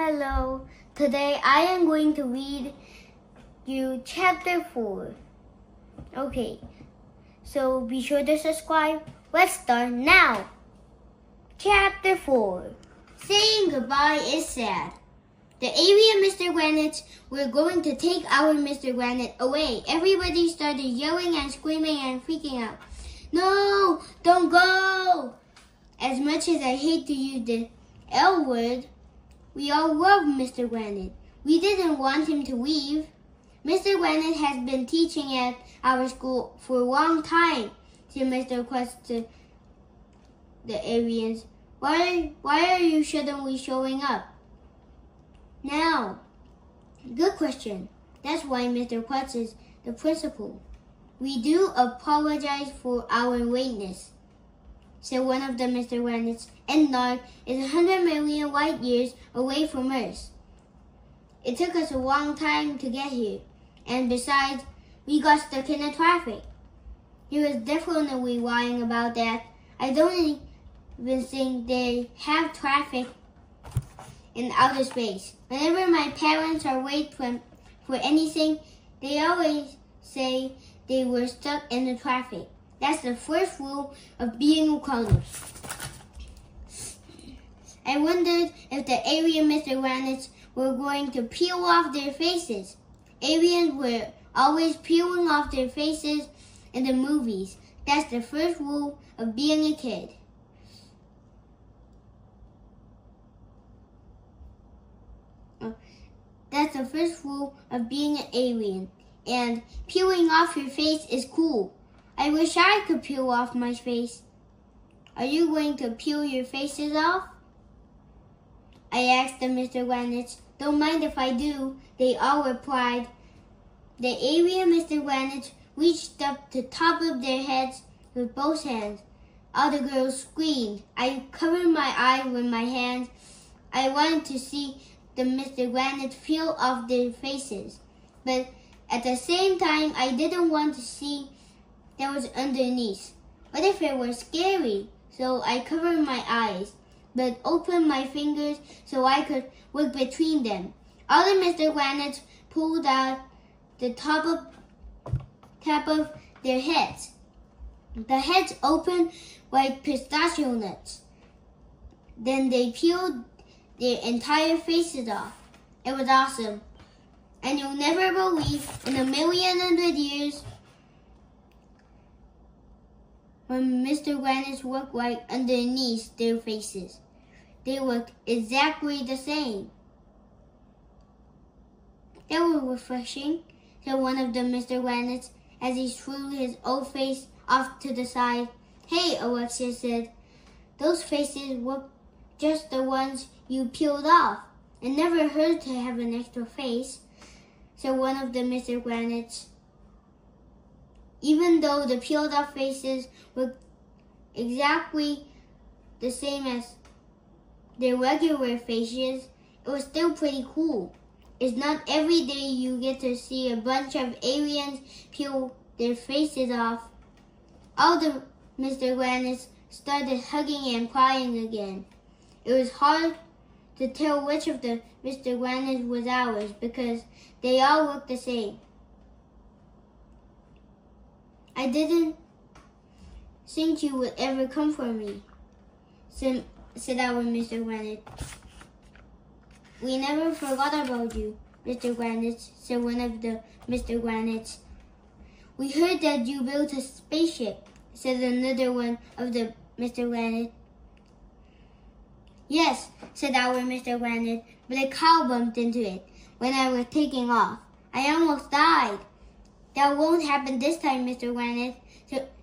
Hello, today I am going to read you chapter 4. Okay, so be sure to subscribe. Let's start now. Chapter 4. Saying goodbye is sad. The alien Mr. Granite were going to take our Mr. Granite away. Everybody started yelling and screaming and freaking out. No, don't go! As much as I hate to use the L word, we all love Mr. Granite. We didn't want him to leave. Mr. Granite has been teaching at our school for a long time, said Mr. Quest to the aliens. Why are you suddenly showing up now? Good question. That's why Mr. Quest is the principal. We do apologize for our lateness, said one of the Mr. Granites, and Narc is 100 million light years away from Earth. It took us a long time to get here, and besides, we got stuck in the traffic. He was definitely lying about that. I don't even think they have traffic in outer space. Whenever my parents are late for anything, they always say they were stuck in the traffic. That's the first rule of being a cloner. I wondered if the alien Mr. Granites were going to peel off their faces. Aliens were always peeling off their faces in the movies. That's the first rule of being a kid. That's the first rule of being an alien. And peeling off your face is cool. I wish I could peel off my face. Are you going to peel your faces off? I asked the Mr. Granites. Don't mind if I do, they all replied. The alien Mr. Granites reached up to the top of their heads with both hands. All the girls screamed. I covered my eye with my hands. I wanted to see the Mr. Granites peel off their faces, but at the same time, I didn't want to see that was underneath. What if it was scary? So I covered my eyes, but opened my fingers so I could look between them. All the Mr. Granites pulled out the top of their heads. The heads opened like pistachio nuts. Then they peeled their entire faces off. It was awesome. And you'll never believe, in a million hundred years, when Mr. Granites looked like underneath their faces. They looked exactly the same. That was refreshing, said one of the Mr. Granites as he threw his old face off to the side. Hey, Alexia said, those faces look just the ones you peeled off. It never hurt to have an extra face, said one of the Mr. Granites. Even though the peeled off faces were exactly the same as their regular faces, it was still pretty cool. It's not every day you get to see a bunch of aliens peel their faces off. All the Mr. Granites started hugging and crying again. It was hard to tell which of the Mr. Granites was ours because they all looked the same. I didn't think you would ever come for me, said our Mr. Granite. We never forgot about you, Mr. Granite, said one of the Mr. Granites. We heard that you built a spaceship, said another one of the Mr. Granite. Yes, said our Mr. Granite, but a cow bumped into it when I was taking off. I almost died. That won't happen this time, Mr. Granite,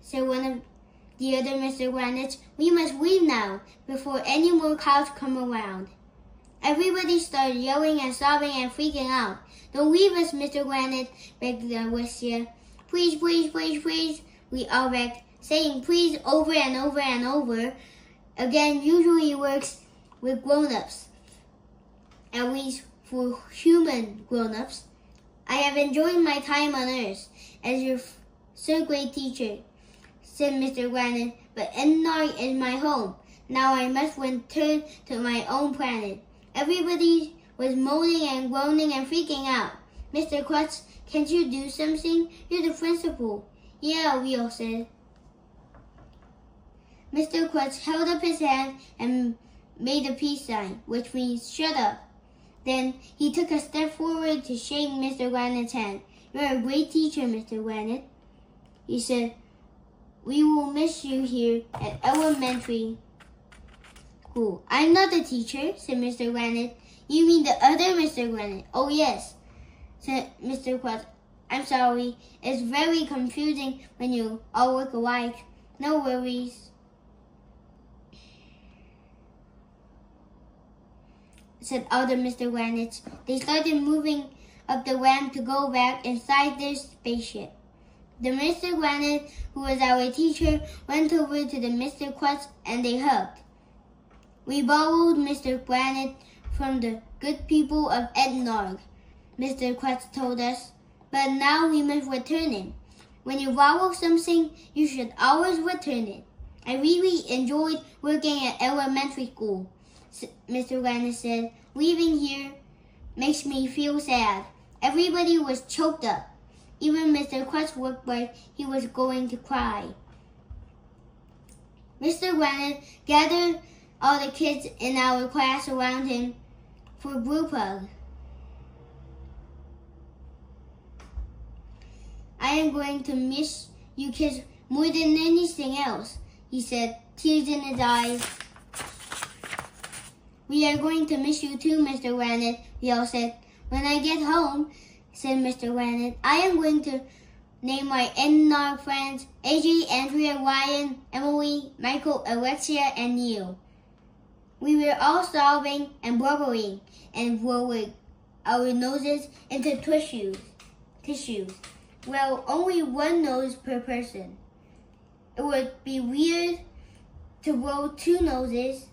said one of the other Mr. Granites. We must leave now, before any more cows come around. Everybody started yelling and sobbing and freaking out. Don't leave us, Mr. Granite, begged Alicia. Please, please, please, please, we all begged, saying please over and over and over again usually works with grown-ups, at least for human grown-ups. I have enjoyed my time on Earth as your third grade teacher, said Mr. Granite, but Endnar is my home. Now I must return to my own planet. Everybody was moaning and groaning and freaking out. Mr. Krutz, can't you do something? You're the principal. Yeah, we all said. Mr. Krutz held up his hand and made a peace sign, which means shut up. Then he took a step forward to shake Mr. Granite's hand. You're a great teacher, Mr. Granite. He said, we will miss you here at elementary school. I'm not the teacher, said Mr. Granite. You mean the other Mr. Granite? Oh, yes, said Mr. Krutz. I'm sorry. It's very confusing when you all look alike. No worries, said other Mr. Granites. They started moving up the ramp to go back inside their spaceship. The Mr. Granite, who was our teacher, went over to the Mr. Krutz and they hugged. We borrowed Mr. Granite from the good people of Ednorg, Mr. Krutz told us, but now we must return it. When you borrow something, you should always return it. I really enjoyed working at elementary school, Mr. Granite said. Leaving here makes me feel sad. Everybody was choked up. Even Mr. Krutz looked like he was going to cry. Mr. Granite gathered all the kids in our class around him for a group hug. I am going to miss you kids more than anything else, he said, tears in his eyes. We are going to miss you too, Mr. Granite, we all said. When I get home, said Mr. Granite, I am going to name my NR friends AJ, Andrea, Ryan, Emily, Michael, Alexia, and Neil. We were all sobbing and blubbering and blowing our noses into tissues. Well, only one nose per person. It would be weird to blow two noses.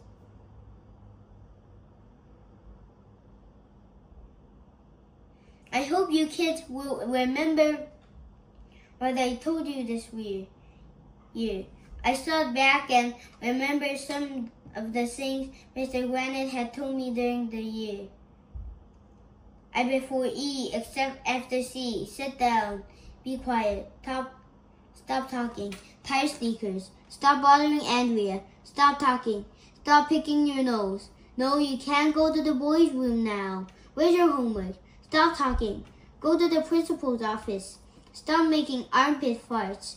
I hope you kids will remember what I told you this year. I thought back and remembered some of the things Mr. Granite had told me during the year. I before E, except after C. Sit down. Be quiet. Stop talking. Tie sneakers. Stop bothering Andrea. Stop talking. Stop picking your nose. No, you can't go to the boys' room now. Where's your homework? Stop talking. Go to the principal's office. Stop making armpit farts.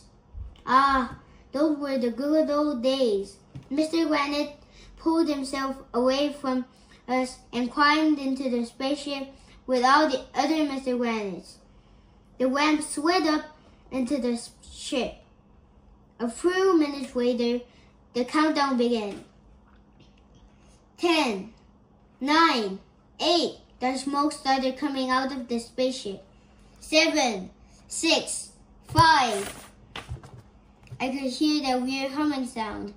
Ah, those were the good old days. Mr. Granite pulled himself away from us and climbed into the spaceship with all the other Mr. Granites. The ramp slid up into the ship. A few minutes later, the countdown began. 10, 9, 8. The smoke started coming out of the spaceship. 7, 6, 5. I could hear the weird humming sound.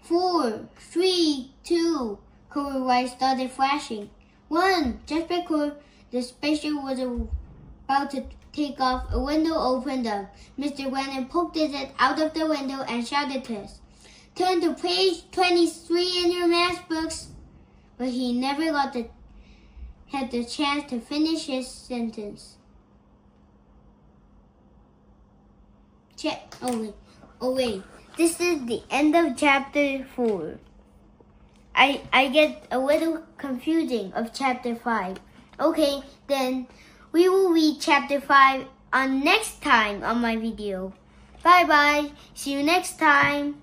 4, 3, 2. Color lights started flashing. 1. Just before the spaceship was about to take off, a window opened up. Mr. Granite poked his head out of the window and shouted to us, "Turn to page 23 in your math books." But he never had the chance to finish his sentence. Oh wait, this is the end of chapter 4. I get a little confusing of chapter 5. Okay, then we will read chapter 5 on next time on my video. Bye bye. See you next time.